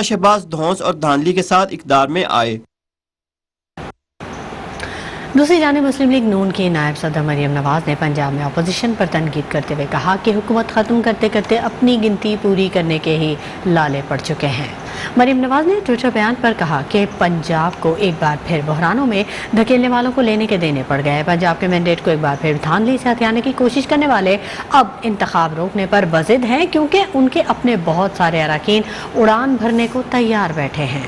शहबाज धौंस और धांधली के साथ इक़्तिदार में आए। दूसरी जानिब मुस्लिम लीग नून की नायब सदर मरियम नवाज ने पंजाब में अपोजिशन पर तनकीद करते हुए कहा कि हुकूमत ख़त्म करते करते अपनी गिनती पूरी करने के ही लाले पड़ चुके हैं। मरियम नवाज ने ट्विटर बयान पर कहा कि पंजाब को एक बार फिर बहरानों में धकेलने वालों को लेने के देने पड़ गए। पंजाब के मैंडेट को एक बार फिर धांधली से हथियाने की कोशिश करने वाले अब इंतखाब रोकने पर बज़िद हैं, क्योंकि उनके अपने बहुत सारे अरकान उड़ान भरने को तैयार बैठे हैं।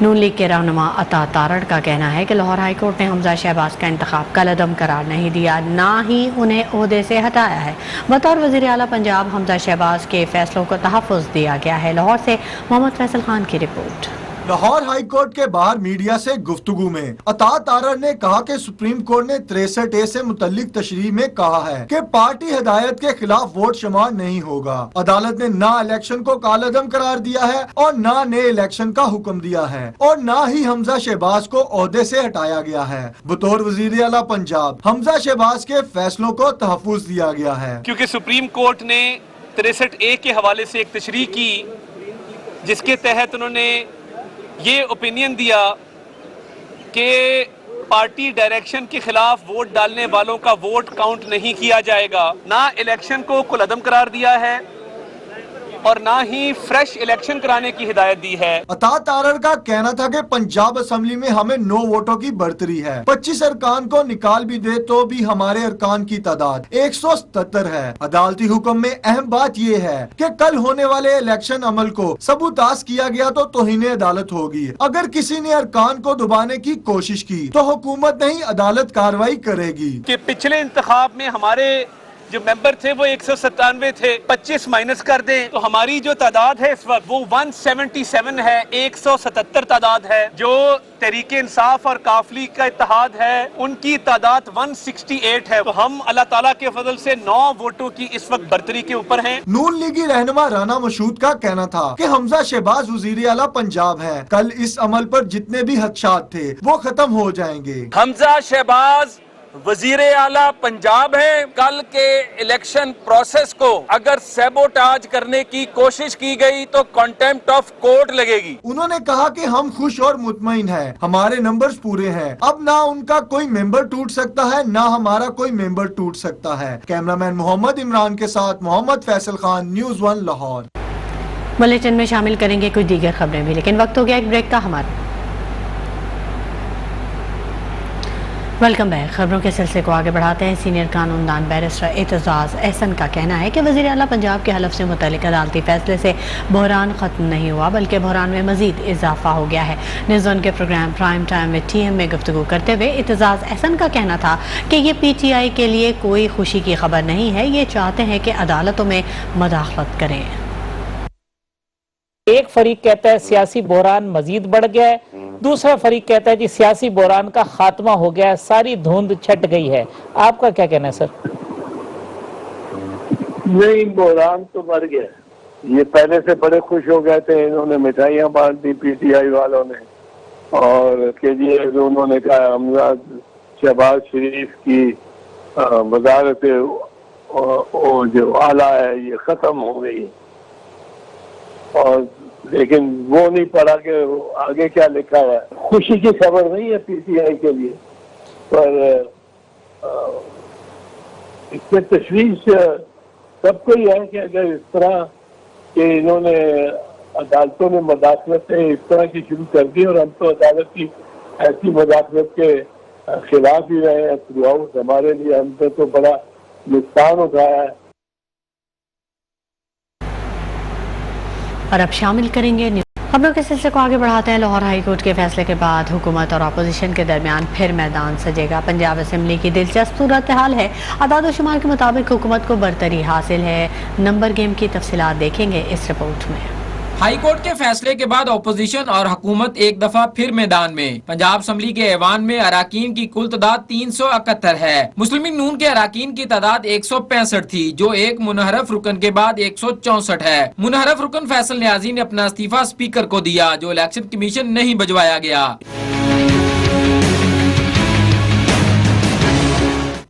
नून लीग के रहनुमा अता तारड़ का कहना है कि लाहौर हाई कोर्ट ने हमजा शहबाज का इंतखाब कलअदम करार नहीं दिया, ना ही उन्हें ओहदे से हटाया है। बतौर वज़ीर आला पंजाब हमजा शहबाज के फैसलों को तहफ़्फ़ुज़ दिया गया है। लाहौर से मोहम्मद फैसल खान की रिपोर्ट। लाहौर हाई कोर्ट के बाहर मीडिया से गुफ्तगू में अता तारड़ ने कहा कि सुप्रीम कोर्ट ने 63A से मुतल्लिक तशरीह में कहा है कि पार्टी हिदायत के खिलाफ वोट शुमार नहीं होगा। अदालत ने ना इलेक्शन को कालअदम करार दिया है और ना नए इलेक्शन का हुक्म दिया है और ना ही हमजा शहबाज को ओहदे से हटाया गया है। बतौर वज़ीर आला पंजाब हमजा शहबाज के फैसलों को तहफ़्फ़ुज़ दिया गया है, क्योंकि सुप्रीम कोर्ट ने 63A के हवाले से एक तशरीह की जिसके तहत उन्होंने ये ओपिनियन दिया कि पार्टी डायरेक्शन के खिलाफ वोट डालने वालों का वोट काउंट नहीं किया जाएगा। ना इलेक्शन को कुलअदम करार दिया है और ना ही फ्रेश इलेक्शन कराने की हिदायत दी है। अता तारड़ का कहना था कि पंजाब असेंबली में हमें 9 वोटों की बढ़तरी है। 25 अरकान को निकाल भी दे तो भी हमारे अरकान की तादाद 177 है। अदालती हुक्म में अहम बात ये है कि कल होने वाले इलेक्शन अमल को सबूतास किया गया तो तौहीन अदालत होगी। अगर किसी ने अरकान को दबाने की कोशिश की तो हुकूमत नहीं अदालत कार्रवाई करेगी। कि पिछले इंतखाब में हमारे जो मेंबर थे वो 197 थे, 25 माइनस कर दें तो हमारी जो तादाद है इस वक्त वो 177 है। 177 तादाद है। जो तहरीक इंसाफ और काफली का इत्तेहाद है उनकी तादाद 168 है। तो हम अल्लाह ताला के फजल से 9 वोटों की इस वक्त बढ़तरी के ऊपर हैं। नून लीगी रहनुमा राना मशहूद का कहना था कि हमजा शहबाज वज़ीर आला पंजाब है। कल इस अमल पर जितने भी खदशात थे वो खत्म हो जाएंगे। हमजा शहबाज वजीर आला पंजाब है। कल के इलेक्शन प्रोसेस को अगर सैबोटाज करने की कोशिश की गई तो कॉन्टेम्प्ट ऑफ कोर्ट लगेगी। उन्होंने कहा कि हम खुश और मुतमईन हैं, हमारे नंबर्स पूरे हैं। अब ना उनका कोई मेंबर टूट सकता है ना हमारा कोई मेंबर टूट सकता है। कैमरामैन मोहम्मद इमरान के साथ मोहम्मद फैसल खान, न्यूज़ 1 लाहौर। बुलेटिन में शामिल करेंगे कुछ दीगर खबरें भी, लेकिन वक्त हो गया एक ब्रेक का हमारा। Welcome back. खबरों के सिलसिले को आगे बढ़ाते हैं। सीनियर कानूनदान बैरिस्टर एतजाज़ एहसन का कहना है कि वज़ीर आला पंजाब के हलफ से मुतल्लिक अदालती फैसले से बहरान ख़त्म नहीं हुआ बल्कि बहरान में मज़ीद इजाफा हो गया है। न्यूज़ वन के प्रोग्राम प्राइम टाइम में TM में गुफ्तगू करते हुए एतजाज़ एहसन का कहना था कि ये PTI के लिए कोई खुशी की खबर नहीं है। ये चाहते हैं कि अदालतों में मदाखलत करें। एक फरीक कहता है सियासी बहरान मजीद बढ़ गया है, दूसरा फरीक कहता है कि सियासी बहरान का खात्मा हो गया है, सारी धुंध छट गई है। आपका क्या कहना है सर? नहीं, बहरान तो बढ़ गया। ये पहले से बड़े खुश हो गए थे, इन्होंने मिठाइयाँ बांट दी PTI वालों ने, और KGF उन्होंने कहा हमजा शहबाज शरीफ की वजारत जो आला है ये खत्म हो गई। और लेकिन वो नहीं पढ़ा कि आगे क्या लिखा है। खुशी की खबर नहीं है PTI के लिए, पर इससे तशवीश सबको ही है कि अगर इस तरह के इन्होंने अदालतों ने मदाखलतें इस तरह की शुरू कर दी, और हम तो अदालत की ऐसी मदाखलत के खिलाफ ही रहे हैं थ्रू आउट। हमारे लिए हमसे तो बड़ा नुकसान उठाया है। और अब शामिल करेंगे खबरों के सिलसिले को आगे बढ़ाते हैं। लाहौर हाई कोर्ट के फैसले के बाद हुकूमत और अपोजिशन के दरमियान फिर मैदान सजेगा। पंजाब असेंबली की दिलचस्प सूरत हाल है। अदाद व शुमार के मुताबिक हुकूमत को बरतरी हासिल है। नंबर गेम की तफसीलात देखेंगे इस रिपोर्ट में। हाई कोर्ट के फैसले के बाद अपोजिशन और हुकूमत एक दफा फिर मैदान में। पंजाब असेंबली के ऐवान में अराकीन की कुल तादाद 371 है। मुस्लिम लीग नून के अराकीन की तादाद 165 थी, जो एक मुनहरफ रुकन के बाद 164 है। मुनहरफ रुकन फैसल न्याजी ने अपना इस्तीफा स्पीकर को दिया, जो इलेक्शन कमीशन नहीं भिजवाया गया।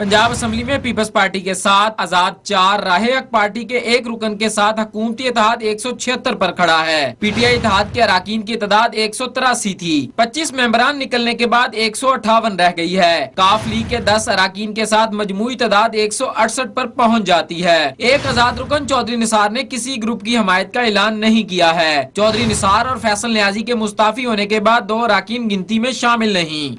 पंजाब असम्बली में पीपल्स पार्टी के साथ आजाद 4, राहे हक पार्टी के 1 रुकन के साथ हुकूमती इत्तेहाद 176 पर खड़ा है। पीटीआई इत्तेहाद के अराकीन की तादाद 183 थी। 25 मेंबरान निकलने के बाद 158 रह गई है। काफ लीग के 10 अराकीन के साथ मजमूई तादाद 168 पर पहुंच जाती है। एक आजाद रुकन चौधरी निसार ने किसी ग्रुप की हमायत का ऐलान नहीं किया है। चौधरी निसार और फैसल न्याजी के मुस्ताफी होने के बाद 2 अराकीन गिनती में शामिल नहीं।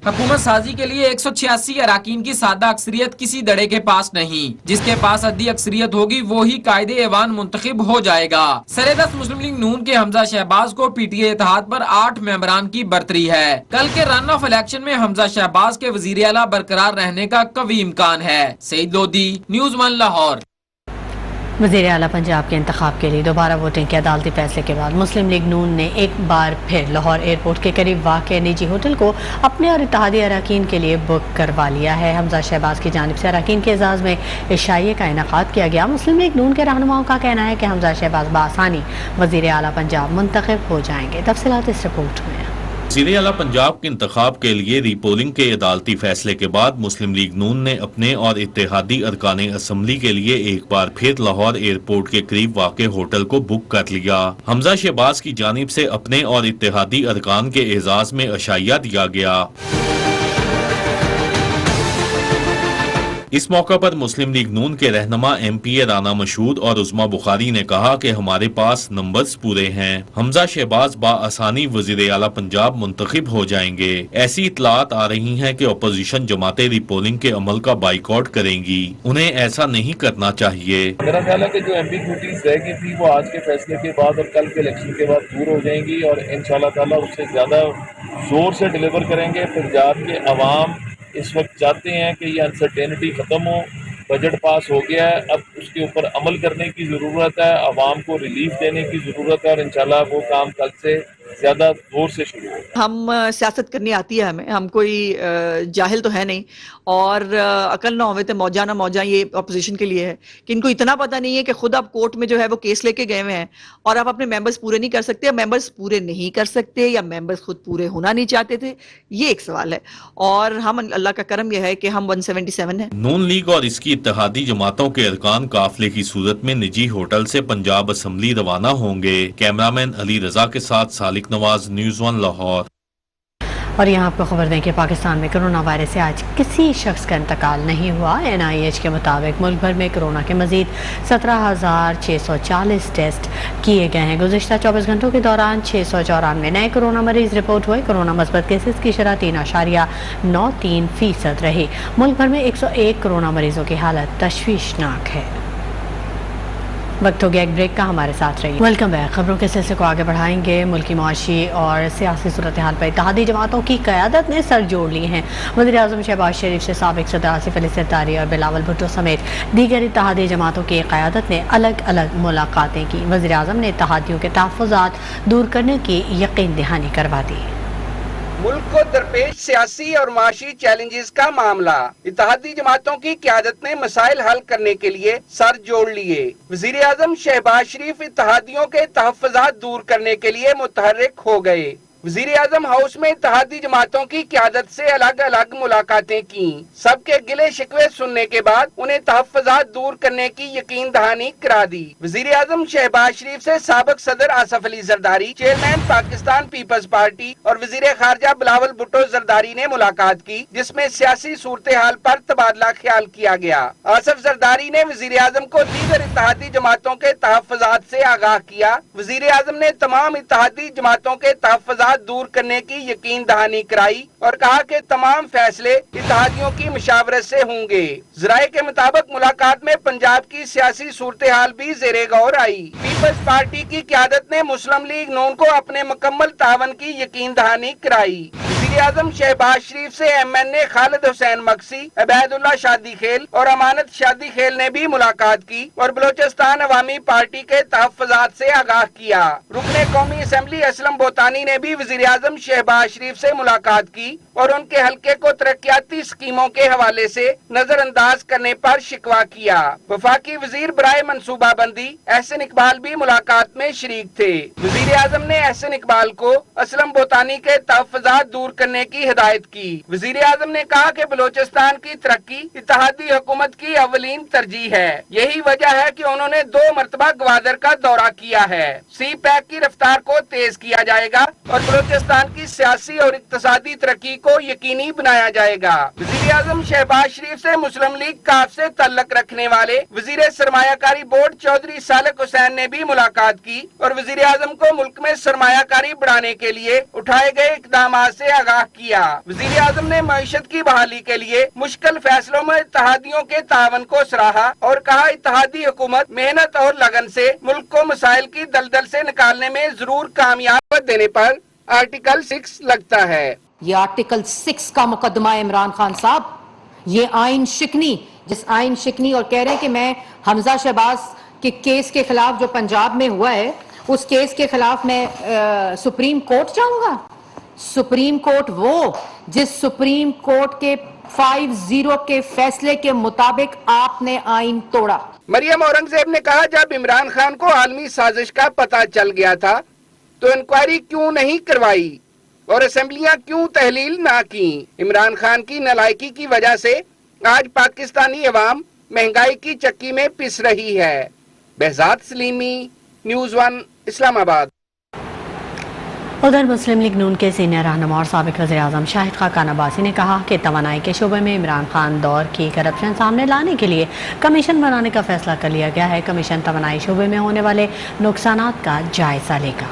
हुकूमत साजी के लिए 186 अराकीन की सादा अक्सरियत किसी दड़े के पास नहीं। जिसके पास अद्दी अक्सरियत होगी वो ही कायदे ऐवान मुंतखिब हो जाएगा। सरेदस्त मुस्लिम लीग नून के हमजा शहबाज को पीटीआई इत्तेहाद पर 8 मेंबरान की बरतरी है। कल के रन ऑफ इलेक्शन में हमजा शहबाज के वजीर आला बरकरार रहने का कवी इम्कान है। सईद लोधी, न्यूज़ 1 लाहौर। वज़ीर आला पंजाब के इंतखाब के लिए दोबारा वोटिंग के अदालती फैसले के बाद मुस्लिम लीग नून ने एक बार फिर लाहौर एयरपोर्ट के करीब वाक़ निजी होटल को अपने और इत्तेहादी अरकान के लिए बुक करवा लिया है। हमजा शहबाज की जानिब से अरकान के एजाज़ में इशाइये का इनेकाद किया गया। मुस्लिम लीग नून के रहनुमाओं का कहना है कि हमजा शहबाज बआसानी वज़ीर आला पंजाब मुंतखब हो जाएंगे। तफसीलात इस रिपोर्ट में। वज़ीर आला पंजाब के इंतखाब के लिए रीपोलिंग के अदालती फैसले के बाद मुस्लिम लीग नून ने अपने और इत्तेहादी अरकान असम्बली के लिए एक बार फिर लाहौर एयरपोर्ट के करीब वाक़े होटल को बुक कर लिया। हमजा शहबाज की जानिब से अपने और इत्तेहादी अरकान के एजाज में अशाइया दिया गया। इस मौका पर मुस्लिम लीग नून के रहनुमा MP राना मशहूद और उस्मा बुखारी ने कहा कि हमारे पास नंबर्स पूरे हैं। हमजा शहबाज बाआसानी वज़ीर आला पंजाब मुंतखब हो जाएंगे। ऐसी इतलात आ रही हैं कि अपोजिशन जमातें रीपोलिंग के अमल का बाइकआउट करेंगी। उन्हें ऐसा नहीं करना चाहिए। मेरा ख्याल है कि जो एम्बिग्यूटीज रह गई थी वो आज के फैसले के बाद और कल के इलेक्शन के बाद दूर हो जाएंगी और इंशाल्लाह ताला उससे ज्यादा जोर से डिलीवर करेंगे। पंजाब के अवाम इस वक्त चाहते हैं कि ये अनसर्टेनिटी ख़त्म हो। बजट पास हो गया है, अब उसके ऊपर अमल करने की ज़रूरत है, अवाम को रिलीफ देने की ज़रूरत है और इंशाल्लाह वो काम कल से ज़्यादा जोर से शुरू हो। हम सियासत करनी आती है हमें, हम कोई जाहिल तो है नहीं और अकल ना होवे तो मौजा ना मौजा ये अपोजिशन के लिए है कि इनको इतना पता नहीं है कि खुद आप कोर्ट में जो है वो केस लेके गए हुए हैं और आप अपने मेंबर्स पूरे नहीं कर सकते, मेंबर्स पूरे नहीं कर सकते या मेंबर्स खुद पूरे होना नहीं चाहते थे। ये एक सवाल है और हम अल्लाह का करम यह है कि हम 177 है। नून लीग और इसकी इत्तेहादी जमातों के अरकान काफिले की सूरत में निजी होटल से पंजाब असम्बली रवाना होंगे। कैमरामैन अली रजा के साथ सालिक नवाज, न्यूज़ 1 लाहौर। और यहाँ आपको खबर दें कि पाकिस्तान में कोरोना वायरस से आज किसी शख्स का इंतकाल नहीं हुआ। NIH के मुताबिक मुल्क भर में कोरोना के मजीद 17,640 टेस्ट किए गए हैं। गुज़िश्ता 24 घंटों के दौरान 694 नए कोरोना मरीज रिपोर्ट हुए। कोरोना मस्बत केसेस की शरह 3.93% रही। मुल्क भर में 101 कोरोना मरीजों की हालत तशवीशनाक है। वक्त हो गया एक ब्रेक का, हमारे साथ रहिए। Welcome back. खबरों के सिलसिले को आगे बढ़ाएंगे। मुल्की मुआशी और सियासी सूरत हाल पर इत्तेहादी जमातों की क़यादत ने सर जोड़ लिए हैं। वज़ीर आज़म शहबाज शरीफ से साबिक़ सदर आसिफ अली ज़रदारी और बिलावल भुट्टो समेत दीगर इत्तेहादी जमातों की क़यादत ने अलग अलग मुलाकातें की। वज़ीर आज़म ने इत्तेहादियों के तहफ़्फ़ुज़ात दूर करने की यकीन दहानी करवा दी। मुल्क को दरपेश सियासी और माशी चैलेंजेस का मामला, इत्तेहादी जमातों की क़यादत ने मसाइल हल करने के लिए सर जोड़ लिए। वज़ीर आज़म शहबाज शरीफ इत्तेहादियों के तहफ़्फ़ुज़ात दूर करने के लिए मुतहर्रिक हो गए। वज़ीर आज़म हाउस में इत्तेहादी जमातों की क़यादत से अलग अलग मुलाकातें की। सबके गिले शिकवे सुनने के बाद उन्हें तहफ़्फ़ुज़ात दूर करने की यकीन दहानी करा दी। वज़ीर आज़म शहबाज शरीफ से साबिक़ सदर Asif Ali Zardari, chairman Pakistan Peoples Party और वज़ीर ख़ारजा बिलावल भुट्टो ज़रदारी ने मुलाकात की, जिसमें सियासी सूरत हाल पर तबादला ख्याल किया गया। आसिफ ज़रदारी ने वज़ीर आज़म को दीगर इत्तेहादी जमातों के तहफ़्फ़ुज़ात से आगाह किया। वज़ीर आज़म ने तमाम इत्तेहादी जमातों के तहफ़्फ़ुज़ात दूर करने की यकीन दहानी कराई और कहा कि तमाम फैसले इत्तेहादियों की मुशावरत से होंगे। ज़राए के मुताबिक मुलाकात में पंजाब की सियासी सूरत हाल भी ज़ेरे गौर आई। पीपल्स पार्टी की क़यादत ने मुस्लिम लीग नून को अपने मुकम्मल तावन की यकीन दहानी कराई। वज़ीर आज़म शहबाज शरीफ से MNA खालिद हुसैन मक्सी, अबैदुल्ला शादी खेल और अमानत शादी खेल ने भी मुलाकात की और बलोचिस्तान अवामी पार्टी के तहफ़्फ़ुज़ात से आगाह किया। रुकने कौमी असम्बली असलम बोतानी ने भी वज़ीर आज़म शहबाज शरीफ से मुलाकात की और उनके हल्के को तरक्याती स्कीमों के हवाले से नजरअंदाज करने पर शिकवा किया। वफाकी वज़ीर बराए मनसूबाबंदी एहसन इकबाल भी मुलाकात में शरीक थे। वज़ीर आज़म ने एहसन इकबाल को असलम बोतानी के तहफ़्फ़ुज़ात दूर करने की हिदायत की। वजीर आजम ने कहा कि बलोचिस्तान की तरक्की इत्तेहादी हुकूमत की अव्वलीन तरजीह है। यही वजह है कि उन्होंने 2 मरतबा ग्वादर का दौरा किया है। सी पैक की रफ्तार को तेज किया जाएगा और बलोचिस्तान की सियासी और इक्तसादी तरक्की को यकीनी बनाया जाएगा। वजीर आजम शहबाज शरीफ से मुस्लिम लीग काफ से तल्लक रखने वाले वजीर सरमायाकारी बोर्ड चौधरी सालिक हुसैन ने भी मुलाकात की और वजीर आजम को मुल्क में सरमायाकारी बढ़ाने के लिए उठाए गए इकदाम से आगाह किया। वजीर आजम ने मईशत की बहाली के लिए मुश्किल फैसलों में इत्तेहादियों के तावन को सराहा और कहा इत्तेहादी हुकूमत मेहनत और लगन से मुल्क को मसाइल की दलदल से निकालने में जरूर कामयाब देने पर आर्टिकल 6 लगता है। ये आर्टिकल 6 का मुकदमा है इमरान खान साहब, ये आइन शिकनी, जिस आइन शिकनी और कह रहे हैं कि मैं हमजा शहबाज के केस के खिलाफ जो पंजाब में हुआ है उस केस के खिलाफ मैं सुप्रीम कोर्ट जाऊंगा। सुप्रीम कोर्ट वो जिस सुप्रीम कोर्ट के 5-0 के फैसले के मुताबिक आपने आइन तोड़ा। मरियम औरंगजेब ने कहा जब इमरान खान को आलमी साजिश का पता चल गया था तो इंक्वायरी क्यों नहीं करवाई और असेंबलियां क्यों तहलील ना की। इमरान खान की नालायकी की वजह से आज पाकिस्तानी अवाम महंगाई की चक्की में पिस रही है। Behzad Salimi, news 1, Islamabad. उधर मुस्लिम लीग नून के सीनियर रहनुमा और साबिक वज़ीर आज़म शाहिद खाकान अब्बासी ने कहा कि तवानाई के शोबे में इमरान खान दौर की करप्शन सामने लाने के लिए कमीशन बनाने का फैसला कर लिया गया है। कमीशन तवानाई शोबे में होने वाले नुकसानात का जायजा लेगा।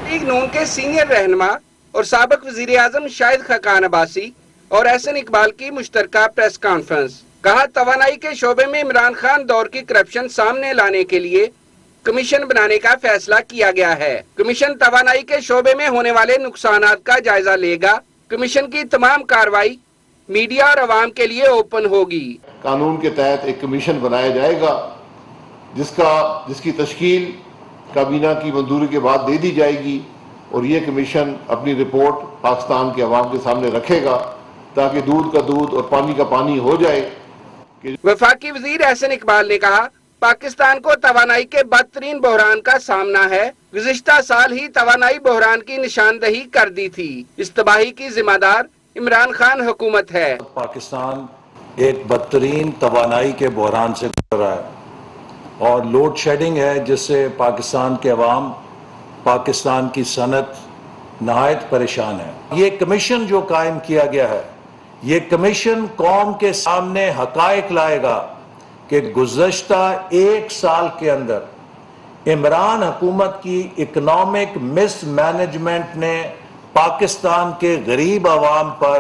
लीग नून के सीनियर रहनुमा और साबिक वज़ीर आज़म शाहिद खाकान अब्बासी और एहसन इकबाल की मुश्तरका प्रेस कॉन्फ्रेंस। कहा तवानाई के शोबे में इमरान खान दौर की करप्शन सामने लाने के लिए कमीशन बनाने का फैसला किया गया है। कमीशन तवानाई के शोबे में होने वाले नुकसानात का जायजा लेगा। कमीशन की तमाम कार्रवाई मीडिया और अवाम के लिए ओपन होगी। कानून के तहत एक कमीशन बनाया जाएगा जिसकी तश्कील काबीना की मंजूरी के बाद दे दी जाएगी और ये कमीशन अपनी रिपोर्ट पाकिस्तान के अवाम के सामने रखेगा ताकि दूध का दूध और पानी का पानी हो जाए। वफाकी वजीर एहसन इकबाल ने कहा पाकिस्तान को तवानाई के बदतरीन बहरान का सामना है। गुज़िश्ता साल ही तवानाई बहरान की निशानदही कर दी थी। इस तबाही की जिम्मेदार इमरान खान हुकूमत है। पाकिस्तान एक बदतरीन तवानाई के बहरान से गुजर रहा है और लोड शेडिंग है जिससे पाकिस्तान के अवाम, पाकिस्तान की सनत नहायत परेशान है। ये कमीशन जो कायम किया गया है, ये कमीशन कौम के सामने हकायक लाएगा कि गुज़श्ता 1 साल के अंदर इमरान हुकूमत की इकोनॉमिक मिसमैनेजमेंट ने पाकिस्तान के गरीब आवाम पर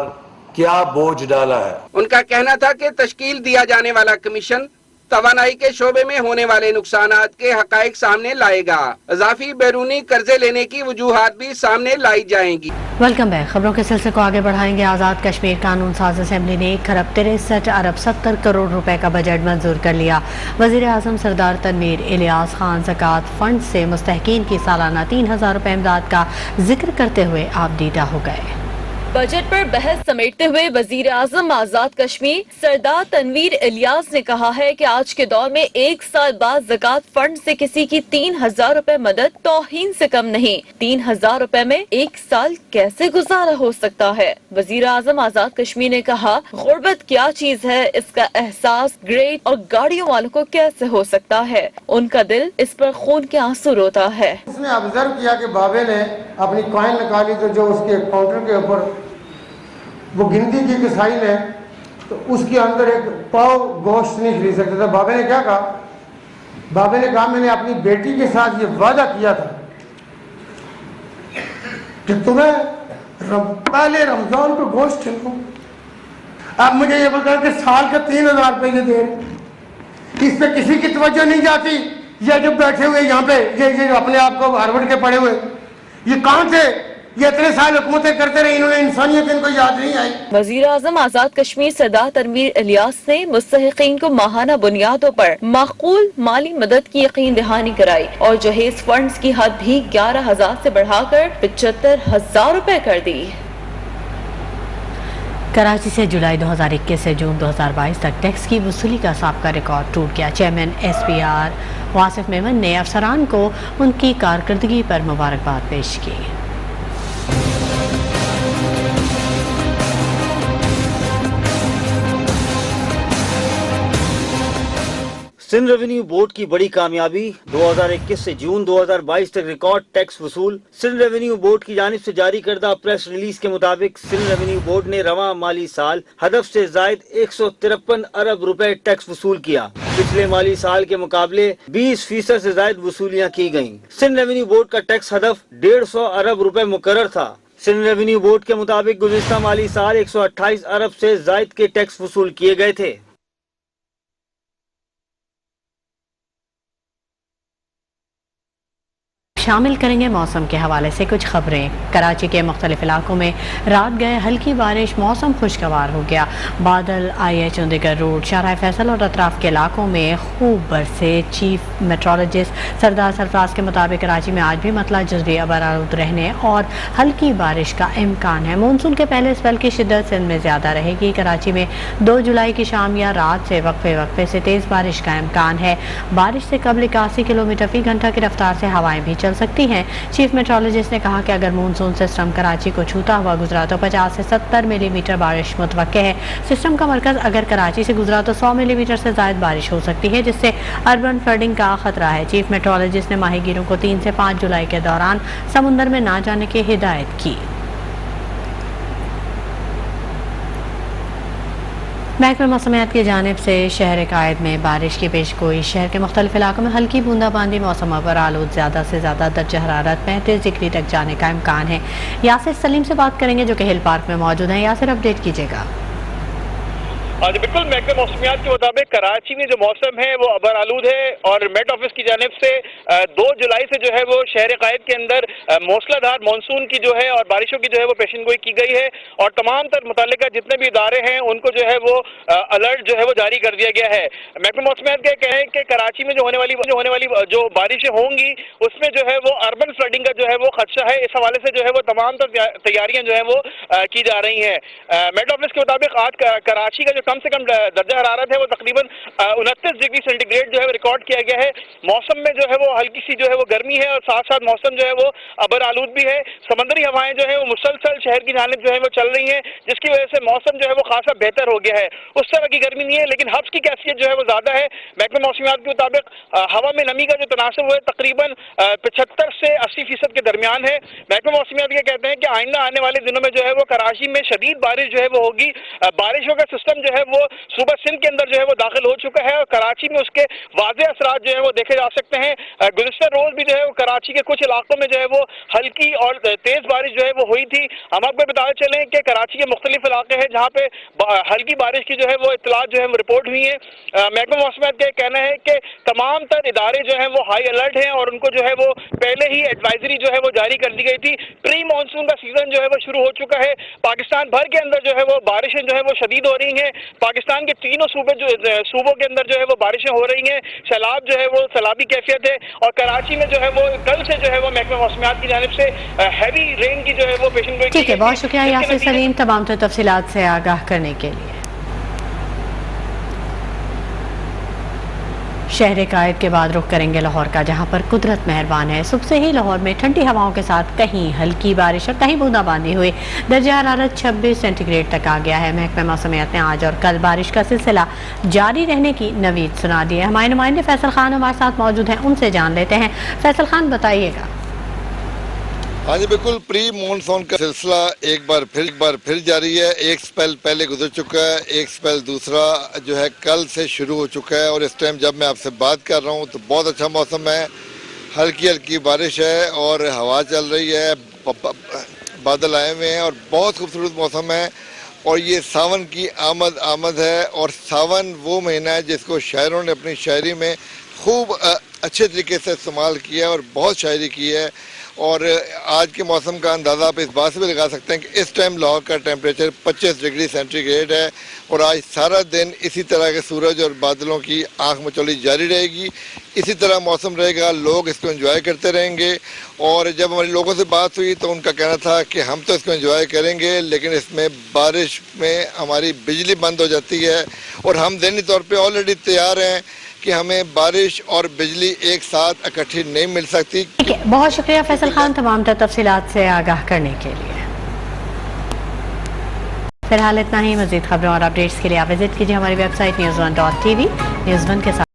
क्या बोझ डाला है। उनका कहना था कि तश्कील दिया जाने वाला कमीशन तवानाई के शोबे में होने वाले नुकसानात के हकायक सामने लाएगा। इजाफी बैरूनी कर्जे लेने की वजूहात भी सामने लाई जाएंगी। Welcome back. खबरों के सिलसिले को आगे बढ़ाएंगे। आज़ाद कश्मीर कानून साज असेंबली ने 1 खरब 63 अरब 70 करोड़ रुपए का बजट मंजूर कर लिया। वज़ीर आज़म सरदार तनवीर इलियास खान ज़कात फंड से मुस्तहकीन की सालाना 3000 रुपए इमदाद का जिक्र करते हुए आपदीदा हो गए। बजट पर बहस समेटते हुए वजीर आजम आजाद कश्मीर सरदार तनवीर इलियास ने कहा है कि आज के दौर में 1 साल बाद ज़कात फंड से किसी की 3000 रुपए मदद तौहीन से कम नहीं। 3000 रुपए में 1 साल कैसे गुजारा हो सकता है। वजीर आजम आजाद कश्मीर ने कहा गुर्बत क्या चीज है इसका एहसास ग्रेट और गाड़ियों वालों को कैसे हो सकता है। उनका दिल इस पर खून के आंसू रोता है। उसने ऑब्जर्व किया कि बाबे ने अपनी कॉइन निकाली तो जो उसके काउंटर के ऊपर वो गिनती की कसाई ने तो उसके अंदर एक पाव गोश्त नहीं खरीद सकता था। बाबे ने क्या कहा? बाबे ने कहा मैंने अपनी बेटी के साथ ये वादा किया था कि तुम्हें पहले रमजान को गोश्त खिलाऊं। अब मुझे ये बता कि साल का 3000 रुपये दे रहे, इस पे किसी की तवज्जो नहीं जाती। ये जो बैठे हुए यहाँ पे ये अपने आप को हार्वर्ड के पढ़े हुए, ये कहाँ थे? ये इतने साल हुकूमतें करते रहे, इन्होंने इंसानियत इनको याद नहीं आई। वजीर आजम आजाद कश्मीर सरदार तनवीर इलियास ने मुस्तहिकीन को माहाना बुनियादों पर माकूल माली मदद की यकीन दहानी कराई और जहेज फंड्स की हद भी 11,000 से बढ़ाकर 75,000 रुपए कर दी। कराची से जुलाई 2021 से जून 2022 तक टैक्स की वसूली का साबका रिकॉर्ड टूट गया। चेयरमैन SPR वासिफ मेमन ने अफसरान को उनकी कारकर्दगी पर मुबारकबाद पेश की। سندھ ریونیو بورڈ کی بڑی کامیابی 2021 سے جون 2022 تک ریکارڈ ٹیکس وصول۔ سندھ ریونیو بورڈ کی جانب سے جاری کردہ پریس ریلیز کے مطابق سندھ ریونیو بورڈ نے رواں مالی سال ہدف سے زائد 153 ارب روپے ٹیکس وصول کیا۔ پچھلے مالی سال کے مقابلے 20% سے زائد وصولیاں کی گئیں۔ سندھ ریونیو بورڈ کا ٹیکس ہدف 150 ارب روپے مقرر تھا۔ سندھ ریونیو بورڈ کے مطابق گزشتہ مالی سال 128 ارب سے زائد کے ٹیکس وصول کیے گئے تھے۔ شامل کریں گے موسم کے حوالے سے کچھ خبریں۔ کراچی کے مختلف علاقوں میں رات گئے ہلکی بارش، موسم خوشگوار ہو گیا۔ بادل آئی چندی گڑھ روڈ، شاہراہ فیصل اور اطراف کے علاقوں میں خوب برسے۔ چیف میٹرولوجسٹ سردار سرفراز کے مطابق کراچی میں آج بھی مطلع جزوی ابر آلود رہنے اور ہلکی بارش کا امکان ہے۔ مونسون کے پہلے اسپیل کی شدت سندھ میں زیادہ رہے گی۔ کراچی میں 2 جولائی کی شام یا رات سے وقفے سے تیز بارش کا امکان ہے۔ بارش سے قبل 81 کلومیٹر فی گھنٹہ کی رفتار سے ہوائیں بھی چل سکتی ہیں۔ چیف میٹرولوجسٹ نے کہا کہ اگر مونسون سسٹم کراچی کو چھوتا ہوا گزرا تو 50 سے 70 ملی میٹر بارش متوقع ہے۔ سسٹم کا مرکز اگر کراچی سے گزرا تو 100 ملی میٹر سے زائد بارش ہو سکتی ہے، جس سے اربن فلڈنگ کا خطرہ ہے۔ چیف میٹرولوجسٹ نے ماہی گیروں کو 3 سے 5 جولائی کے دوران سمندر میں نہ جانے کی ہدایت کی۔ محکمہ موسمیات کی جانب سے شہر قائد میں بارش کی پیشگوئی۔ شہر کے مختلف علاقوں میں ہلکی بوندا باندی، موسم ابر آلود، زیادہ سے زیادہ درجہ حرارت 35 ڈگری تک جانے کا امکان ہے۔ یاسر سلیم سے بات کریں گے جو کہ ہل پارک میں موجود ہیں۔ یاسر، اپڈیٹ کیجیے گا۔ جی بالکل، محکمہ موسمیات کے مطابق کراچی میں جو موسم ہے وہ ابر آلود ہے اور میٹ آفس کی جانب سے 2 جولائی سے جو ہے وہ شہر قائد کے اندر موسلا دھار مانسون کی جو ہے اور بارشوں کی جو ہے وہ پیشن گوئی کی گئی ہے اور تمام تر متعلقہ جتنے بھی ادارے ہیں ان کو جو ہے وہ الرٹ جو ہے وہ جاری کر دیا گیا ہے۔ محکمہ موسمیات کا کہیں کہ کراچی میں جو ہونے والی جو بارشیں ہوں گی اس میں جو ہے وہ اربن فلڈنگ کا جو ہے وہ خدشہ ہے۔ اس حوالے سے جو ہے وہ تمام تر تیاریاں جو ہے وہ کی جا رہی ہیں۔ میٹ آفس کے مطابق آج کراچی کا جو کم سے کم درجہ حرارت ہے وہ تقریباً 29 ڈگری سینٹی گریڈ جو ہے ریکارڈ کیا گیا ہے۔ موسم میں جو ہے وہ ہلکی سی جو ہے وہ گرمی ہے اور ساتھ ساتھ موسم جو ہے وہ ابر آلود بھی ہے۔ سمندری ہوائیں جو ہے وہ مسلسل شہر کی جانب جو ہے وہ چل رہی ہیں جس کی وجہ سے موسم جو ہے وہ خاصا بہتر ہو گیا ہے۔ اس طرح کی گرمی نہیں ہے لیکن حبس کی کیفیت جو ہے وہ زیادہ ہے۔ محکمہ موسمیات کے مطابق ہوا میں نمی کا جو تناسب ہے تقریباً 75 سے 80% کے درمیان ہے۔ محکمہ موسمیات یہ کہتے ہیں کہ آئندہ آنے والے دنوں میں جو ہے وہ کراچی میں شدید بارش جو ہے وہ ہوگی۔ بارشوں کا سسٹم جو ہے وہ صوبہ سندھ کے اندر جو ہے وہ داخل ہو چکا ہے اور کراچی میں اس کے واضح اثرات جو ہے وہ دیکھے جا سکتے ہیں۔ گزشتہ روز بھی جو ہے وہ کراچی کے کچھ علاقوں میں جو ہے وہ ہلکی اور تیز بارش جو ہے وہ ہوئی تھی۔ ہم آپ کو بتاتے چلیں کہ کراچی کے مختلف علاقے ہیں جہاں پہ ہلکی بارش کی جو ہے وہ اطلاعات جو ہے وہ رپورٹ ہوئی ہیں۔ محکمہ موسمیات کا کہنا ہے کہ تمام تر ادارے جو ہیں وہ ہائی الرٹ ہیں اور ان کو جو ہے وہ پہلے ہی ایڈوائزری جو ہے وہ جاری کر دی گئی تھی۔ پری مانسون کا سیزن جو ہے وہ شروع ہو چکا ہے۔ پاکستان بھر کے اندر جو ہے وہ بارشیں جو ہے وہ شدید ہو رہی ہیں۔ پاکستان کے تینوں صوبوں کے اندر جو ہے وہ بارشیں ہو رہی ہیں۔ سیلاب جو ہے وہ سیلابی کیفیت ہے اور کراچی میں جو ہے وہ کل سے جو ہے وہ محکمہ موسمیات کی جانب سے ہیوی رین کی جو ہے وہ پیشن گوئی۔ ٹھیک ہے، بہت شکریہ یاسر سلیم تمام تر تفصیلات سے آگاہ کرنے کے لیے۔ شہر قائد کے بعد رخ کریں گے لاہور کا، جہاں پر قدرت مہربان ہے۔ صبح سے ہی لاہور میں ٹھنڈی ہواؤں کے ساتھ کہیں ہلکی بارش اور کہیں بوندا باندی ہوئی۔ درجہ حرارت 26 سینٹی گریڈ تک آ گیا ہے۔ محکمہ موسمیات نے آج اور کل بارش کا سلسلہ جاری رہنے کی نوید سنا دی ہے۔ ہمارے نمائندے فیصل خان ہمارے ساتھ موجود ہیں، ان سے جان لیتے ہیں۔ فیصل خان، بتائیے گا۔ ہاں جی بالکل، پری مونسون کا سلسلہ ایک بار پھر جاری ہے۔ ایک سپیل پہلے گزر چکا ہے، ایک سپیل دوسرا جو ہے کل سے شروع ہو چکا ہے اور اس ٹائم جب میں آپ سے بات کر رہا ہوں تو بہت اچھا موسم ہے۔ ہلکی بارش ہے اور ہوا چل رہی ہے، بادل آئے ہوئے ہیں اور بہت خوبصورت موسم ہے اور یہ ساون کی آمد ہے اور ساون وہ مہینہ ہے جس کو شاعروں نے اپنی شاعری میں خوب اچھے طریقے سے استعمال کیا ہے اور بہت شاعری کی ہے۔ اور آج کے موسم کا اندازہ آپ اس بات سے بھی لگا سکتے ہیں کہ اس ٹائم لاہور کا ٹیمپریچر 25 ڈگری سینٹی گریڈ ہے اور آج سارا دن اسی طرح کے سورج اور بادلوں کی آنکھ مچولی جاری رہے گی۔ اسی طرح موسم رہے گا، لوگ اس کو انجوائے کرتے رہیں گے اور جب ہمارے لوگوں سے بات ہوئی تو ان کا کہنا تھا کہ ہم تو اس کو انجوائے کریں گے لیکن اس میں بارش میں ہماری بجلی بند ہو جاتی ہے اور ہم ذہنی طور پہ آلریڈی تیار ہیں کہ ہمیں بارش اور بجلی ایک ساتھ اکٹھی نہیں مل سکتی۔ بہت شکریہ فیصل خان تمام تر تفصیلات سے آگاہ کرنے کے لیے۔ فی الحال اتنا ہی، مزید خبروں اور اپڈیٹس کے لیے آپ وزٹ کیجیے ہماری ویب سائٹ news1.tv۔ نیوز 1 کے ساتھ